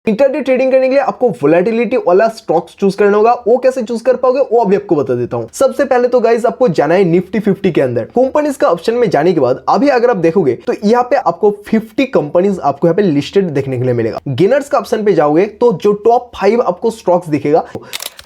Intraday trading करने के लिए आपको वोलेटिलिटी वाला स्टॉक्स चूज करना होगा। वो कैसे चूज कर पाओगे वो अभी आपको बता देता हूं। सबसे पहले तो गाइस आपको जाना है निफ्टी 50 के अंदर। कंपनीज का ऑप्शन में जाने के बाद अभी अगर आप देखोगे तो यहाँ पे आपको 50 कंपनीज आपको यहाँ पे लिस्टेड देखने के लिए मिलेगा। गेनर्स का ऑप्शन पे जाओगे तो जो टॉप 5 आपको स्टॉक्स दिखेगा।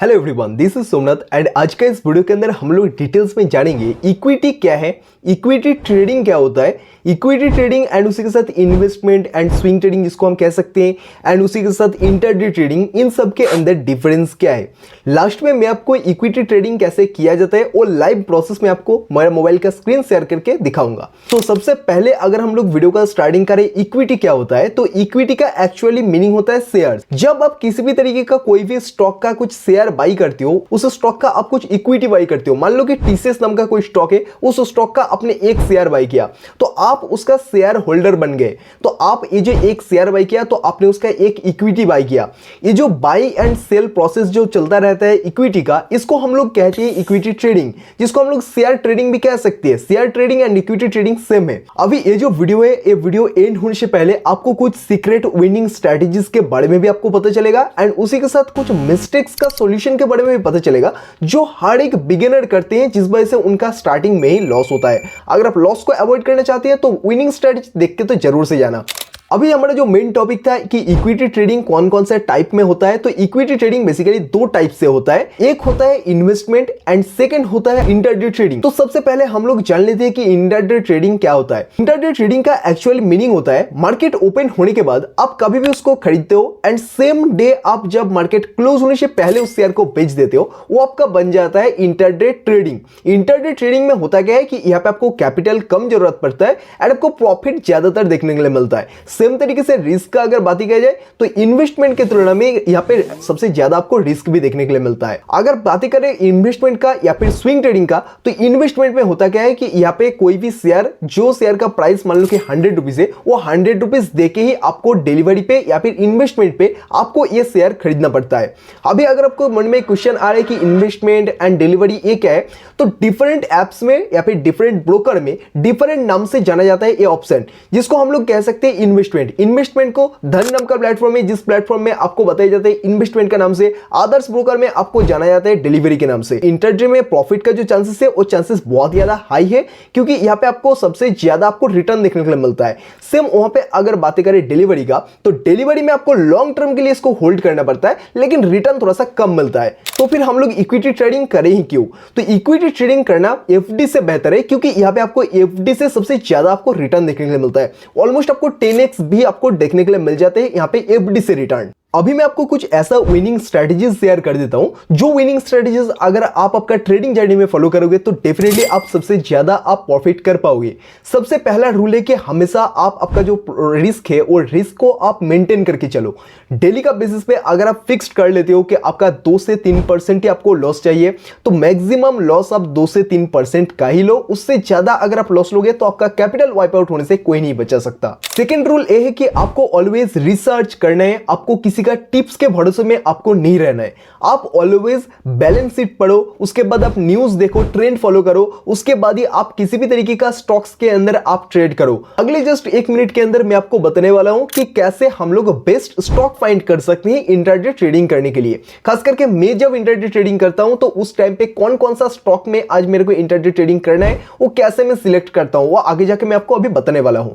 Hello everyone, this is Somnath and आज का इस वीडियो के अंदर हम लोग डिटेल्स में जानेंगे इक्विटी क्या है, इक्विटी ट्रेडिंग क्या होता है, इक्विटी ट्रेडिंग एंड उसी के साथ इन्वेस्टमेंट एंड स्विंग ट्रेडिंग जिसको हम कह सकते हैं, एंड उसी के साथ इंटरडे ट्रेडिंग, इन सब के अंदर डिफरेंस क्या है। लास्ट में मैं आपको इक्विटी ट्रेडिंग कैसे किया जाता है और लाइव प्रोसेस में आपको मेरा मोबाइल का स्क्रीन शेयर करके दिखाऊंगा। तो सबसे पहले अगर हम लोग वीडियो का स्टार्टिंग करें इक्विटी क्या होता है, तो इक्विटी का एक्चुअली मीनिंग होता है शेयर। जब आप किसी भी तरीके का कोई भी स्टॉक का कुछ शेयर बाई करते हो, उस स्टॉक का आप कुछ इक्विटी बाई करते हो। मान लो कि टीसीएस नाम का कोई स्टॉक है, उस स्टॉक का आपने एक शेयर बाई किया तो आप उसका शेयर होल्डर बन गए। तो आप ये जो एक शेयर बाई किया तो आपने उसका एक इक्विटी बाई किया। ये जो बाई एंड सेल प्रोसेस जो चलता रहता है इक्विटी का, इसको हम लोग कहते हैं इक्विटी ट्रेडिंग, जिसको हम लोग शेयर ट्रेडिंग भी कह सकते हैं। Share trading and equity trading same है। अभी ये जो वीडियो है, ये वीडियो एंड होने से पहले आपको कुछ सीक्रेट विनिंग स्ट्रेटजीज के बारे में भी आपको पता चलेगा एंड उसी के साथ कुछ मिस्टेक्स का सॉल्यूशन के बारे में भी पता चलेगा जो हर एक बिगिनर करते हैं, जिस वजह से उनका स्टार्टिंग में ही लॉस होता है। अगर आप लॉस को अवॉइड करना चाहते हैं तो विनिंग स्ट्रेटजी देख के तो जरूर से जाना। अभी हमारा जो मेन टॉपिक था कि इक्विटी ट्रेडिंग कौन कौन से टाइप में होता है, तो इक्विटी ट्रेडिंग बेसिकली दो टाइप से होता है। एक होता है इन्वेस्टमेंट एंड सेकंड होता है इंटरडे ट्रेडिंग। तो सबसे पहले हम लोग जान लेते हैं कि इंटरडे ट्रेडिंग क्या होता है। इंटरडे ट्रेडिंग का एक्चुअल मीनिंग होता है मार्केट ओपन होने के बाद आप कभी भी उसको खरीदते हो एंड सेम डे आप जब मार्केट क्लोज होने से पहले उस शेयर को बेच देते हो, वो आपका बन जाता है इंटरडे ट्रेडिंग। इंटरडे ट्रेडिंग में होता क्या है कि यहाँ पे आपको कैपिटल कम जरूरत पड़ता है एंड आपको प्रॉफिट ज्यादातर देखने के लिए मिलता है। सेम तरीके से रिस्क का अगर बात किया जाए तो इन्वेस्टमेंट की तुलना में यहाँ पे सबसे ज्यादा आपको रिस्क भी देखने के लिए मिलता है। अगर बात करें इन्वेस्टमेंट का या फिर स्विंग ट्रेडिंग का, तो इन्वेस्टमेंट में होता क्या है कि यहाँ पे कोई भी शेयर, जो शेयर का प्राइस मान लो कि 100 रुपीज है, वो 100 रुपीज देके ही आपको डिलीवरी पे या फिर इन्वेस्टमेंट पे आपको ये शेयर खरीदना पड़ता है। अभी अगर आपको मन में क्वेश्चन आ रहा है कि इन्वेस्टमेंट एंड डिलीवरी ये क्या है, तो डिफरेंट एप्स में या फिर डिफरेंट ब्रोकर में डिफरेंट नाम से जाना जाता है ये ऑप्शन, जिसको हम लोग कह सकते हैं इन्वेस्टमेंट। इन्वेस्टमेंट को धन नाम का प्लेटफॉर्म है, जिस प्लेटफॉर्म में आपको बताया जाता है इन्वेस्टमेंट का नाम से। आदर्श ब्रोकर में आपको जाना जाता है डिलीवरी के नाम से। इंटरडे में प्रॉफिट का जो चांसेस है वो चांसेस बहुत ज्यादा हाई है, क्योंकि यहाँ पे आपको सबसे ज्यादा आपको रिटर्न देखने के लिए मिलता है। सेम वहां पे अगर बातें करें डिलीवरी का, तो डिलीवरी में आपको लॉन्ग टर्म के लिए इसको होल्ड करना पड़ता है, लेकिन रिटर्न थोड़ा सा कम मिलता है। तो फिर हम लोग इक्विटी ट्रेडिंग करें ही क्यों? तो इक्विटी ट्रेडिंग करना एफडी से बेहतर है, क्योंकि यहाँ पे आपको एफडी से सबसे ज्यादा आपको रिटर्न देखने के लिए मिलता है। ऑलमोस्ट आपको 10x भी आपको देखने के लिए मिल जाते हैं यहाँ पे एफडी से रिटर्न। अभी मैं आपको कुछ ऐसा विनिंग स्ट्रेटजीज शेयर कर देता हूं, जो विनिंग स्ट्रेटजीज अगर आप आपका ट्रेडिंग जर्नी में फॉलो करोगे तो डेफिनेटली आप सबसे ज्यादा आप प्रॉफिट कर पाओगे। सबसे पहला रूल है कि हमेशा आप आपका जो रिस्क है वो रिस्क को आप मेंटेन करके चलो। डेली का बेसिस पे अगर आप फिक्स्ड कर लेते हो कि आपका 2 से 3% ही आपको लॉस चाहिए, तो मैक्सिमम लॉस आप 2 से 3% का ही लो। उससे ज्यादा अगर आप लॉस लोगे तो आपका कैपिटल वाइप आउट होने से कोई नहीं बचा सकता। सेकेंड रूल ये है कि आपको ऑलवेज रिसर्च करना है। आपको किसी का टिप्स के भरोसे में आपको नहीं रहना है। आप ऑलवेज बैलेंस शीट पढ़ो, उसके बाद आप न्यूज़ देखो, ट्रेंड फॉलो करो, उसके बाद ही आप किसी भी तरीके का स्टॉक्स के अंदर आप ट्रेड करो। अगले जस्ट 1 मिनट के अंदर मैं आपको बताने वाला हूं कि कैसे हम लोग बेस्ट स्टॉक फाइंड कर सकते हैं इंटरडे ट्रेडिंग करने के लिए। खास करके मैं जब इंटरडे ट्रेडिंग करता हूं तो उस टाइम पे कौन कौन सा स्टॉक में आज मेरे को इंटरडे ट्रेडिंग करना है, वो कैसे मैं सिलेक्ट करता हूं, वो आगे जाके मैं आपको अभी बताने वाला हूं।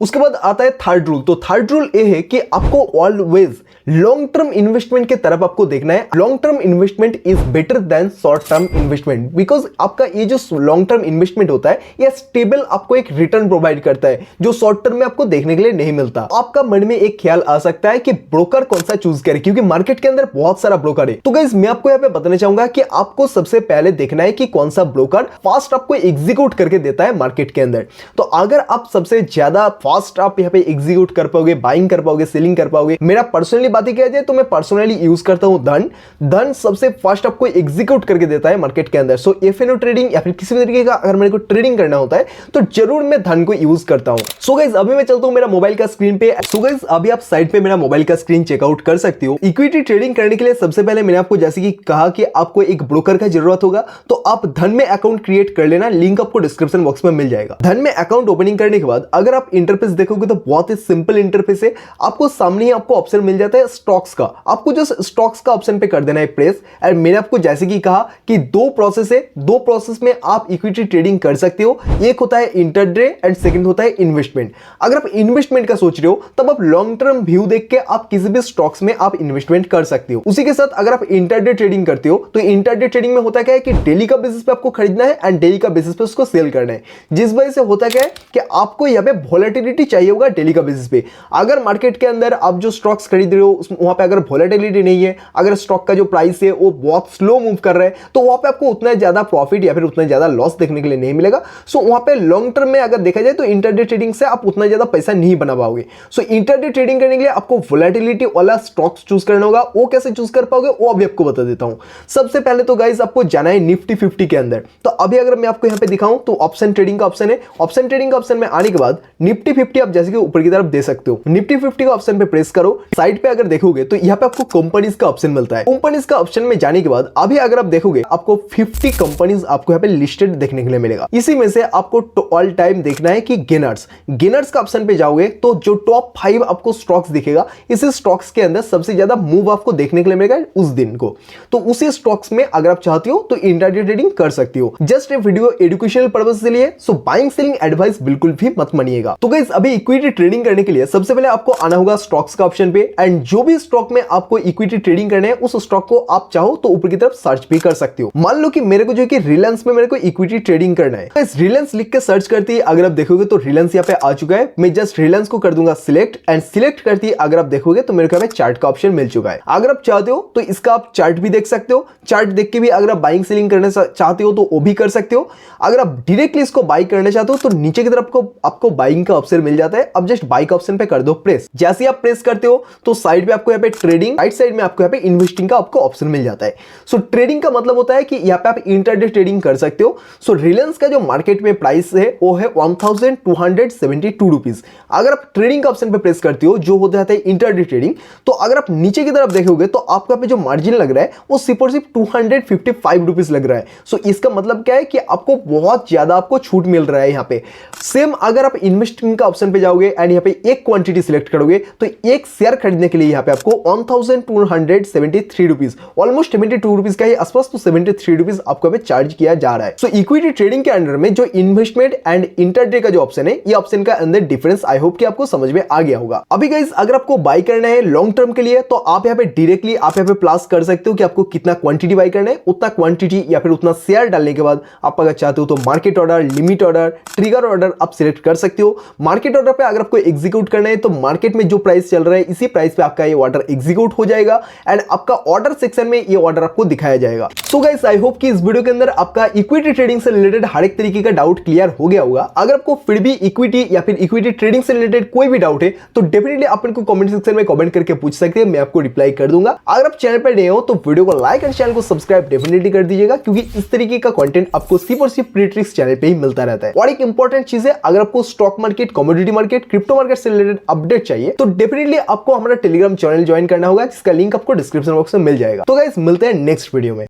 उसके बाद आता है थर्ड रूल। तो थर्ड रूल ये है कि आपको ऑलवेज लॉन्ग टर्म इन्वेस्टमेंट की तरफ आपको देखना है। Long term investment is better than short term investment, because आपका ये जो लॉन्ग टर्म इन्वेस्टमेंट होता है ये स्टेबल आपको एक रिटर्न प्रोवाइड करता है, जो शॉर्ट टर्म में आपको देखने के लिए नहीं मिलता। आपका मन में एक ख्याल आ सकता है कि ब्रोकर कौन सा चूज करे, क्योंकि मार्केट के अंदर बहुत सारा ब्रोकर है। तो गाइस मैं आपको यहाँ पे बताना चाहूंगा कि आपको सबसे पहले देखना है कि कौन सा ब्रोकर फास्ट आपको एग्जीक्यूट करके देता है मार्केट के अंदर। तो अगर आप सबसे ज्यादा फास्ट आप यहाँ पे एग्जीक्यूट कर पाओगे, बाइंग कर पाओगे, सेलिंग कर पाओगे। मेरा पर्सनली बातें किया जाए तो मैं पर्सनली यूज करता हूं धन सबसे फास्ट आपको एग्जीक्यूट करके देता है मार्केट के अंदर। सो एफएनओ ट्रेडिंग या फिर किसी भी तरीके का अगर मेरे को ट्रेडिंग करना होता है तो जरूर मैं धन को यूज करता हूं। सो गाइस अभी मैं चलता हूं मेरा मोबाइल का स्क्रीन पे। सो गाइस अभी आप साइड पे मेरा मोबाइल का स्क्रीन चेकआउट कर सकते हो। इक्विटी ट्रेडिंग करने के लिए सबसे पहले मैंने आपको जैसे कि कहा कि आपको एक ब्रोकर का जरूरत होगा, तो आप धन में अकाउंट क्रिएट कर लेना। लिंक आपको डिस्क्रिप्शन बॉक्स में मिल जाएगा। धन में अकाउंट ओपनिंग करने के बाद अगर आप इंटर इंटरफेस देखोगे तो बहुत ही सिंपल इंटरफेस है। आपको सामने ही आपको ऑप्शन मिल जाता है स्टॉक्स का, आपको जस्ट स्टॉक्स का ऑप्शन पे कर देना है प्रेस। एंड मैंने आपको जैसे कि कहा कि दो प्रोसेस है, दो प्रोसेस में आप इक्विटी ट्रेडिंग कर सकते हो। एक होता है इंटरडे एंड सेकंड होता है इन्वेस्टमेंट। अगर आप इन्वेस्टमेंट का सोच रहे हो तब आप लॉन्ग टर्म व्यू देख के आप किसी भी स्टॉक्स में आप इन्वेस्टमेंट कर सकते हो। उसी के साथ अगर आप इंटरडे ट्रेडिंग करते हो तो इंटरडे ट्रेडिंग में होता क्या है कि डेली का बेसिस पे आपको खरीदना है एंड डेली का बेसिस पे उसको सेल करना है। जिस वजह से होता क्या है कि आपको यहाँ पे वोलेटिलिटी चाहिए होगा डेली का बेसिस पे। अगर मार्केट के अंदर आप जो स्टॉक्स खरीद रहे हो वहां पे अगर वोलेटिलिटी नहीं है, अगर स्टॉक का जो प्राइस है वो बहुत स्लो मूव कर रहा है, तो वहां पे आपको उतना ज्यादा प्रॉफिट या फिर उतना ज्यादा लॉस देखने के लिए नहीं मिलेगा। सो वहां पे लॉन्ग टर्म में अगर देखा जाए तो इंटरडे ट्रेडिंग से आप उतना ज्यादा पैसा नहीं बना पाओगे। सो इंटरडे ट्रेडिंग करने के लिए आपको वोलेटिलिटी वाला स्टॉक्स चूज करना होगा। वो कैसे चूज कर पाओगे वो अभी आपको बता देता हूं। सबसे पहले तो गाइस आपको जाना है निफ्टी 50 के अंदर। तो अभी अगर मैं आपको यहां पे दिखाऊं तो ऑप्शन ट्रेडिंग का ऑप्शन है। ऑप्शन ट्रेडिंग का ऑप्शन में आने के बाद निफ्टी 50 आप जैसे कि ऊपर की तरफ दे सकते हो। निफ्टी 50 का ऑप्शन पे प्रेस करो। साइड पे अगर देखोगे तो यहाँ पे आपको कंपनीज का ऑप्शन मिलता है। कंपनीज का ऑप्शन में जाने के बाद अभी अगर आप देखोगे आपको 50 कंपनीज आपको यहाँ पे लिस्टेड देखने के लिए मिलेगा। इसी में से आपको ऑल टाइम देखना है कि गेनर्स का ऑप्शन पे जाओगे तो जो टॉप 5 आपको स्टॉक्स दिखेगा, इस स्टॉक्स के अंदर सबसे ज्यादा मूव आपको देखने के लिए मिलेगा उस दिन को। तो उसी स्टॉक्स में अगर आप चाहते हो तो इंट्राडे ट्रेडिंग कर सकते हो। जस्ट ये वीडियो एजुकेशनल पर्पस के लिए, सो बाइंग सेलिंग एडवाइस बिल्कुल भी मत मानिएगा। तो गाइस अभी इक्विटी ट्रेडिंग करने के लिए सबसे पहले आपको आना होगा स्टॉक्स का ऑप्शन पे एंड जो भी स्टॉक में आपको इक्विटी ट्रेडिंग करना है उस स्टॉक को आप चाहो तो ऊपर की तरफ सर्च भी कर सकते हो। मान लो कि मेरे को जो है कि रिलायंस में मेरे को इक्विटी ट्रेडिंग करना है। इस रिलायंस लिख के सर्च करते ही अगर आप देखोगे तो रिलायंस यहाँ पे आ चुका है। मैं जस्ट रिलायंस को कर दूंगा सिलेक्ट एंड सिलेक्ट करते ही अगर आप देखोगे तो मेरे को यहाँ पे चार्ट का ऑप्शन मिल चुका है। अगर आप चाहते हो तो इसका आप चार्ट भी देख सकते हो। चार्ट देख के भी अगर आप बाइंग सेलिंग करना चाहते हो तो वो भी कर सकते हो। अगर आप डायरेक्टली इसको बाई करना चाहते हो तो नीचे की तरफ आपको बाइंग का ऑप्शन मिल जाता है। अब जस्ट बाई का ऑप्शन पे कर दो प्रेस। जैसे आप प्रेस करते हो तो साइड पे आपको यहाँ पे ट्रेडिंग, राइट साइड में आपको यहाँ पे इन्वेस्टिंग का आपको ऑप्शन मिल जाता है। सो ट्रेडिंग का मतलब होता है कि यहाँ पे आप इंटरडे ट्रेडिंग कर सकते हो। सो रिलायंस का जो मार्केट में प्राइस है वो है 1272 रुपीज। अगर आप ट्रेडिंग का ऑप्शन पे प्रेस करते हो जो हो जाता है इंटरडे ट्रेडिंग, तो अगर आप नीचे की तरफ देखोगे तो आपको यहाँ पे जो मार्जिन लग रहा है वो सिर्फ और सिर्फ 255 रुपीज लग रहा है। सो इसका मतलब क्या है कि आपको बहुत ज्यादा आपको छूट मिल रहा है यहाँ पे। सेम अगर आप इन्वेस्टिंग का ऑप्शन पे जाओगे एंड यहाँ पे एक क्वांटिटी सिलेक्ट करोगे तो एक शेयर खरीदने के लिए यहाँ पे आपको 1273 रुपीज, ऑलमोस्ट 72 रुपीज का ही आसपास, तो 73 रुपीज आपको यहाँ पे चार्ज किया जा रहा है। सो इक्विटी ट्रेडिंग के अंडर में जो इन्वेस्टमेंट एंड इंटरडे का जो ऑप्शन है, ये ऑप्शन का अंदर डिफरेंस आई होप कि आपको समझ में आ गया होगा। अभी गाइस अगर आपको बाई करना है लॉन्ग टर्म के लिए तो आप यहाँ पे डायरेक्टली आप यहाँ पे प्लस कर सकते हो कि आपको कितना क्वांटिटी बाई करना है। उतना क्वांटिटी या फिर उतना शेयर डालने के बाद आप अगर चाहते हो तो market order, limit order, trigger order आप सिलेक्ट कर सकते हो। मार्केट ऑर्डर पे अगर आपको एग्जीक्यूट करना है तो मार्केट में जो प्राइस चल रहा है इसी प्राइस पे आपका ये ऑर्डर एग्जीक्यूट हो जाएगा एंड आपका ऑर्डर सेक्शन में ये ऑर्डर आपको दिखाया जाएगा। सो गाइस आई होप कि इस वीडियो के अंदर आपका इक्विटी ट्रेडिंग से रिलेटेड हर एक तरीके का डाउट क्लियर हो गया होगा। अगर आपको फिर भी इक्विटी या फिर इक्विटी ट्रेडिंग से रिलेटेड कोई भी डाउट है तो डेफिनेटली आप इनको कमेंट सेक्शन में कमेंट करके पूछ सकते हैं, मैं आपको रिप्लाई कर दूंगा। अगर आप चैनल पर नए हो तो वीडियो को लाइक एंड चैनल को सब्सक्राइब डेफिनेटली कर दीजिएगा, क्योंकि इस तरीके का कंटेंट आपको सिर्फ और सिर्फ प्रीट्रिक्स चैनल पे ही मिलता रहता है। और एक इंपॉर्टेंट चीज है, अगर आपको stock market, commodity market, crypto market से रिलेटेड अपडेट चाहिए तो डेफिनेटली आपको हमारा टेलीग्राम चैनल ज्वाइन करना होगा, जिसका लिंक आपको डिस्क्रिप्शन बॉक्स में मिल जाएगा। तो गाइस मिलते हैं नेक्स्ट वीडियो में।